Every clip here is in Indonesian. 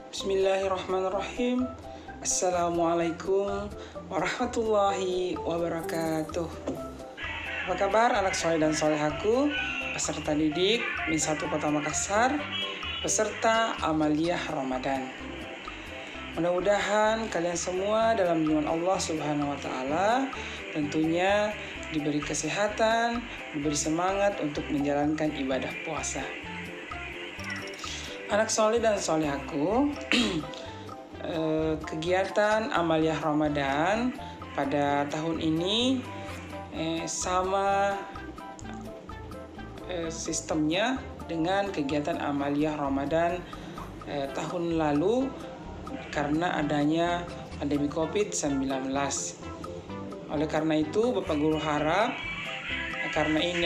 Bismillahirrahmanirrahim. Assalamualaikum warahmatullahi wabarakatuh. Apa kabar anak soleh dan solehaku, peserta didik Min 1 Kota Makassar, peserta Amaliyah Ramadan. Mudah-mudahan kalian semua dalam lindungan Allah Subhanahu wa Ta'ala tentunya diberi kesehatan, diberi semangat untuk menjalankan ibadah puasa. Anak soleh dan solehaku, kegiatan Amaliyah Ramadan pada tahun ini sama sistemnya dengan kegiatan Amaliyah Ramadan tahun lalu karena adanya pandemi COVID-19. Oleh karena itu, Bapak Guru harap karena ini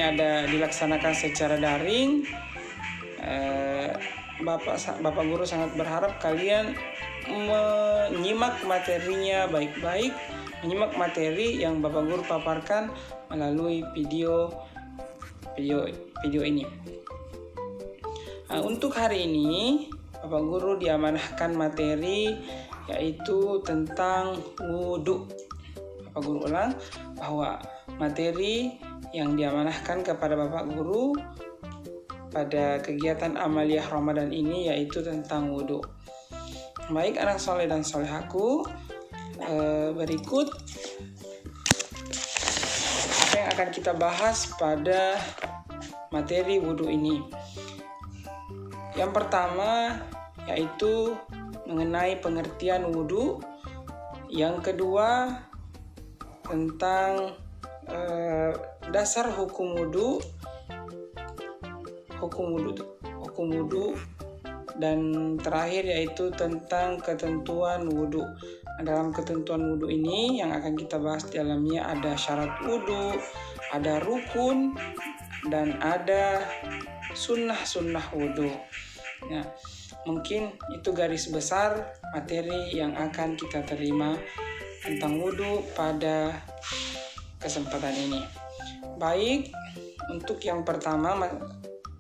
dilaksanakan secara daring, Bapak Guru sangat berharap kalian menyimak materinya baik-baik, menyimak materi yang Bapak Guru paparkan melalui video ini. Untuk hari ini Bapak Guru diamanahkan materi yaitu tentang wudhu. Bapak Guru ulang bahwa materi yang diamanahkan kepada Bapak Guru pada kegiatan Amaliyah Ramadan ini yaitu tentang wudhu. Baik anak soleh dan solehaku, berikut apa yang akan kita bahas pada materi wudhu ini. Yang pertama yaitu mengenai pengertian wudhu. Yang kedua tentang dasar hukum wudhu, dan terakhir yaitu tentang ketentuan wudhu. Dalam ketentuan wudhu ini yang akan kita bahas di dalamnya ada syarat wudhu, ada rukun, dan ada sunnah wudhu. Nah, mungkin itu garis besar materi yang akan kita terima tentang wudhu pada kesempatan ini. Baik, untuk yang pertama,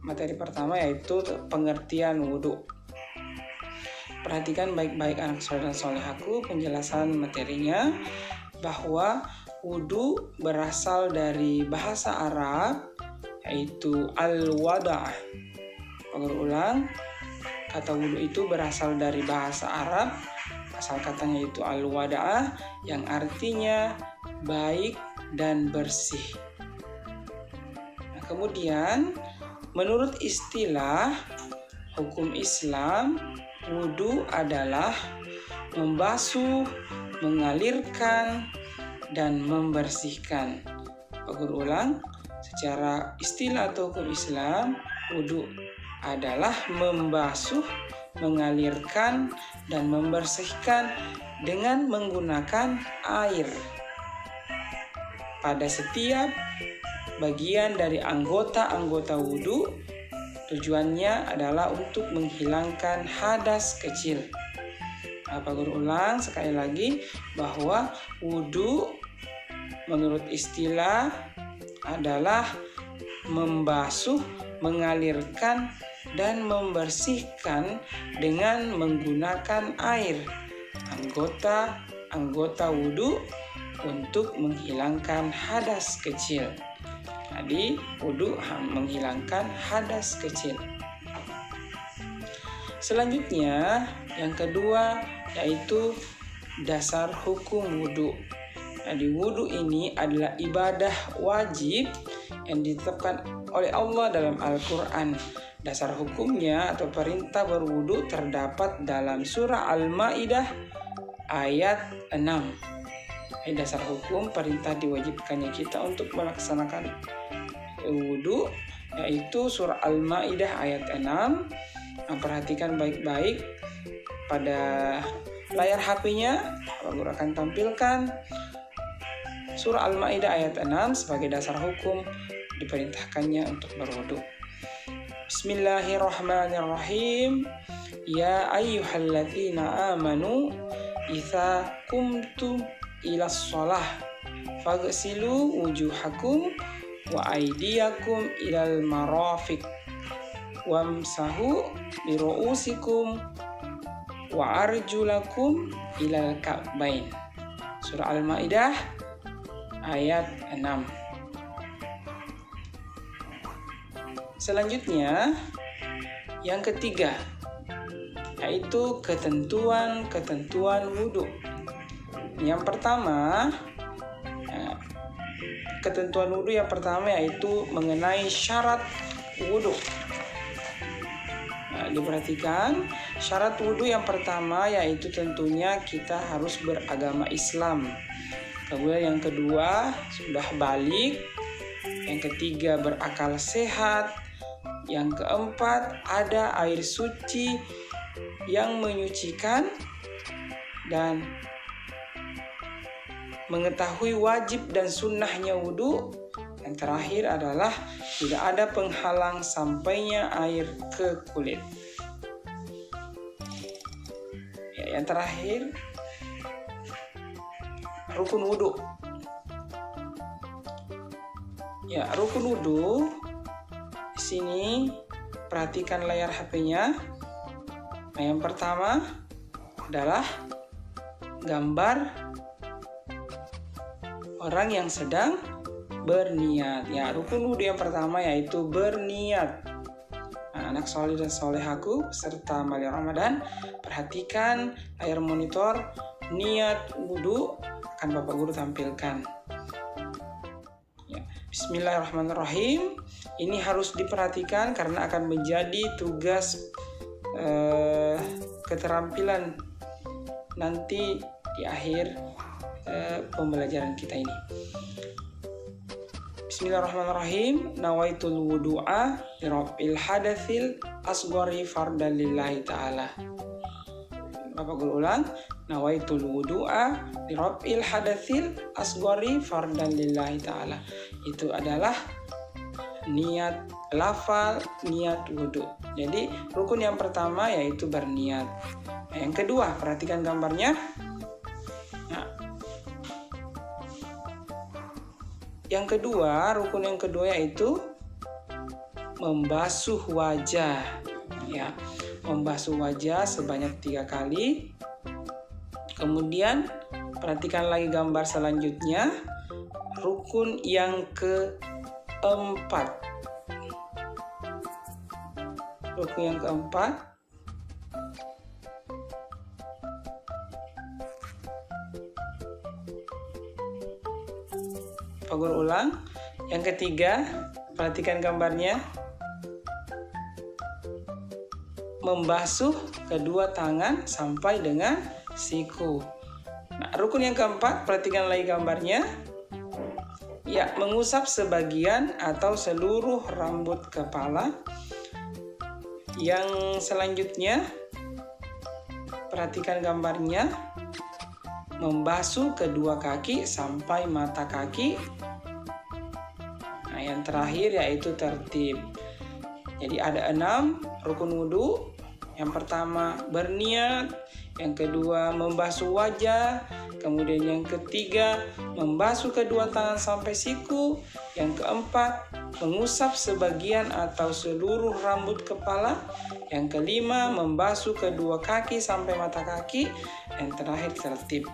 materi pertama yaitu pengertian wudhu. Perhatikan baik-baik anak soleh dan solehaku penjelasan materinya, bahwa wudhu berasal dari bahasa Arab yaitu al-wada'. Ulang, kata wudhu itu berasal dari bahasa Arab, asal katanya itu al-wada'ah yang artinya baik dan bersih. Nah, kemudian menurut istilah hukum Islam, wudhu adalah membasuh, mengalirkan, dan membersihkan. Pak Guru ulang, secara istilah atau hukum Islam, wudhu adalah membasuh, mengalirkan, dan membersihkan dengan menggunakan air pada setiap bagian dari anggota wudhu. Tujuannya adalah untuk menghilangkan hadas kecil. Pak Guru ulang sekali lagi bahwa wudhu menurut istilah adalah membasuh, mengalirkan, dan membersihkan dengan menggunakan air anggota wudhu untuk menghilangkan hadas kecil. Jadi wudhu menghilangkan hadas kecil. Selanjutnya yang kedua yaitu dasar hukum wudhu. Jadi wudhu ini adalah ibadah wajib yang ditetapkan oleh Allah dalam Al-Quran. Dasar hukumnya atau perintah berwudhu terdapat dalam surah Al-Ma'idah ayat 6. Dasar hukum perintah diwajibkannya kita untuk melaksanakan wudhu yaitu surah Al-Ma'idah ayat 6. Nah, perhatikan baik-baik pada layar HP-nya, Pak Guru akan tampilkan surah Al-Ma'idah ayat 6 sebagai dasar hukum diperintahkannya untuk berwudhu. Bismillahirrahmanirrahim. Ya ayyuhalladzina amanu idza qumtum ilas shalah faghsilu wujuhakum wa aydiyakum ilal marafiq wamsahu bi ru'usikum wa arjulakum ilal ka'bain. Surah Al-Maidah ayat 6. Selanjutnya yang ketiga, yaitu ketentuan wudhu. Yang pertama, ketentuan wudhu yang pertama yaitu mengenai syarat wudhu. Diperhatikan, syarat wudhu yang pertama yaitu tentunya kita harus beragama Islam. Kemudian yang kedua, sudah balik. Yang ketiga, berakal sehat. Yang keempat, ada air suci yang menyucikan, dan mengetahui wajib dan sunnahnya wudhu. Yang terakhir adalah tidak ada penghalang sampainya air ke kulit. Yang terakhir, rukun wudhu. Rukun wudhu di sini perhatikan layar HP-nya. Yang pertama adalah gambar orang yang sedang berniat. Rukun wudhu yang pertama yaitu berniat. Anak soleh dan solehaku serta Mali Ramadan, perhatikan layar monitor. Niat wudhu akan Bapak Guru tampilkan. Bismillahirrahmanirrahim. Ini harus diperhatikan karena akan menjadi tugas keterampilan nanti di akhir pembelajaran kita ini. Bismillahirrahmanirrahim. Nawaitul wudu'a liraf'il hadatsil asghari fardan lillahi ta'ala. Bapak Guru ulang. Nawaitul wudu'a liraf'il hadatsil asghari fardan lillahi ta'ala. Itu adalah niat lafal, niat wudhu. Jadi rukun yang pertama yaitu berniat. Yang kedua, perhatikan gambarnya. Yang kedua, rukun yang kedua yaitu membasuh wajah. Membasuh wajah sebanyak 3 kali. Kemudian perhatikan lagi gambar selanjutnya. Rukun yang keempat. Rukun yang keempat, Pak Guru ulang. Yang ketiga, perhatikan gambarnya. Membasuh kedua tangan sampai dengan siku. Rukun yang keempat, perhatikan lagi gambarnya. Mengusap sebagian atau seluruh rambut kepala. Yang selanjutnya, perhatikan gambarnya. Membasuh kedua kaki sampai mata kaki. Yang terakhir yaitu tertib. Jadi ada 6 rukun wudhu. Yang pertama berniat, yang kedua membasuh wajah, kemudian yang ketiga membasuh kedua tangan sampai siku, yang keempat mengusap sebagian atau seluruh rambut kepala, yang kelima membasuh kedua kaki sampai mata kaki, yang terakhir tertib.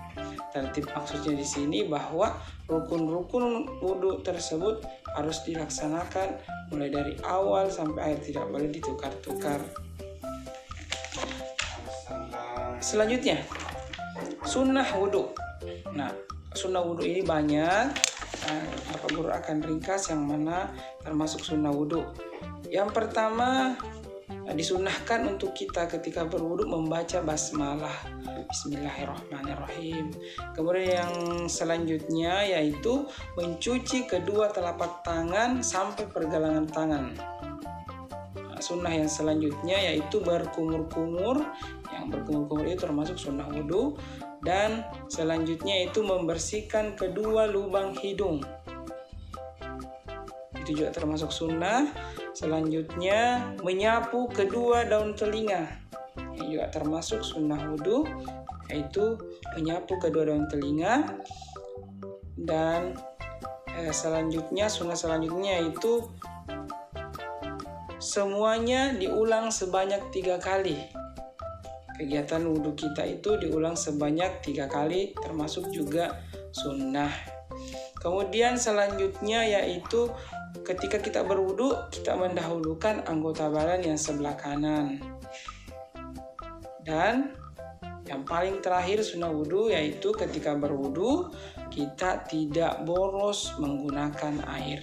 Tertib maksudnya di sini bahwa rukun-rukun wudhu tersebut harus dilaksanakan mulai dari awal sampai akhir, tidak boleh ditukar-tukar. Selanjutnya, sunnah wudhu. Sunnah wudhu ini banyak. Bapak Guru akan ringkas yang mana termasuk sunnah wudhu. Yang pertama, disunnahkan untuk kita ketika berwudhu membaca basmalah, Bismillahirrahmanirrahim. Kemudian yang selanjutnya yaitu mencuci kedua telapak tangan sampai pergelangan tangan. Sunnah yang selanjutnya yaitu berkumur-kumur. Yang berkumur-kumur itu termasuk sunnah wudhu. Dan selanjutnya itu membersihkan kedua lubang hidung. Itu juga termasuk sunnah. Selanjutnya menyapu kedua daun telinga. Ini juga termasuk sunnah wudhu, yaitu menyapu kedua daun telinga. Dan sunnah selanjutnya yaitu semuanya diulang sebanyak 3 kali. kegiatan wudhu kita itu diulang sebanyak 3 kali, termasuk juga sunnah. Kemudian selanjutnya yaitu ketika kita berwudhu, kita mendahulukan anggota badan yang sebelah kanan. Dan yang paling terakhir sunnah wudhu yaitu ketika berwudhu kita tidak boros menggunakan air.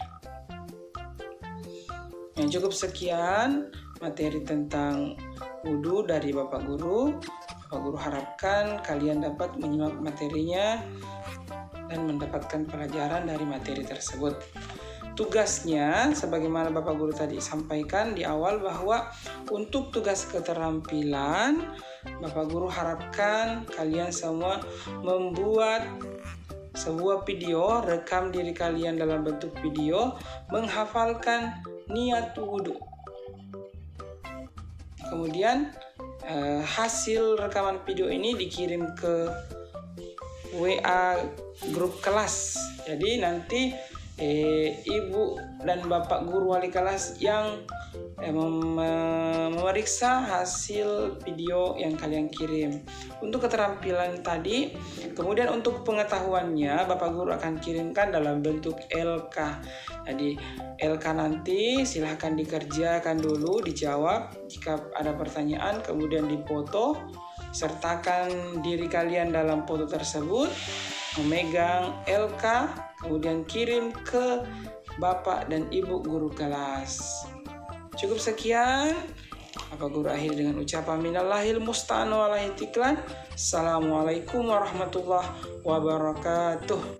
Yang cukup sekian materi tentang wudhu dari Bapak Guru. Bapak Guru harapkan kalian dapat menyimak materinya dan mendapatkan pelajaran dari materi tersebut. Tugasnya, sebagaimana Bapak Guru tadi sampaikan di awal, bahwa untuk tugas keterampilan, Bapak Guru harapkan kalian semua membuat sebuah video, rekam diri kalian dalam bentuk video, menghafalkan niat wudhu. Kemudian hasil rekaman video ini dikirim ke WA grup kelas. Jadi nanti ibu dan bapak guru wali kelas yang memeriksa hasil video yang kalian kirim. Untuk keterampilan tadi, kemudian untuk pengetahuannya bapak guru akan kirimkan dalam bentuk LK. Jadi LK nanti silahkan dikerjakan dulu, dijawab jika ada pertanyaan, kemudian dipoto, sertakan diri kalian dalam foto tersebut, memegang LK, kemudian kirim ke bapak dan ibu guru kelas. Cukup sekian. Bapak Guru akhir dengan ucapan minallahil musta'an wa alaihi tiklan. Assalamualaikum warahmatullahi wabarakatuh.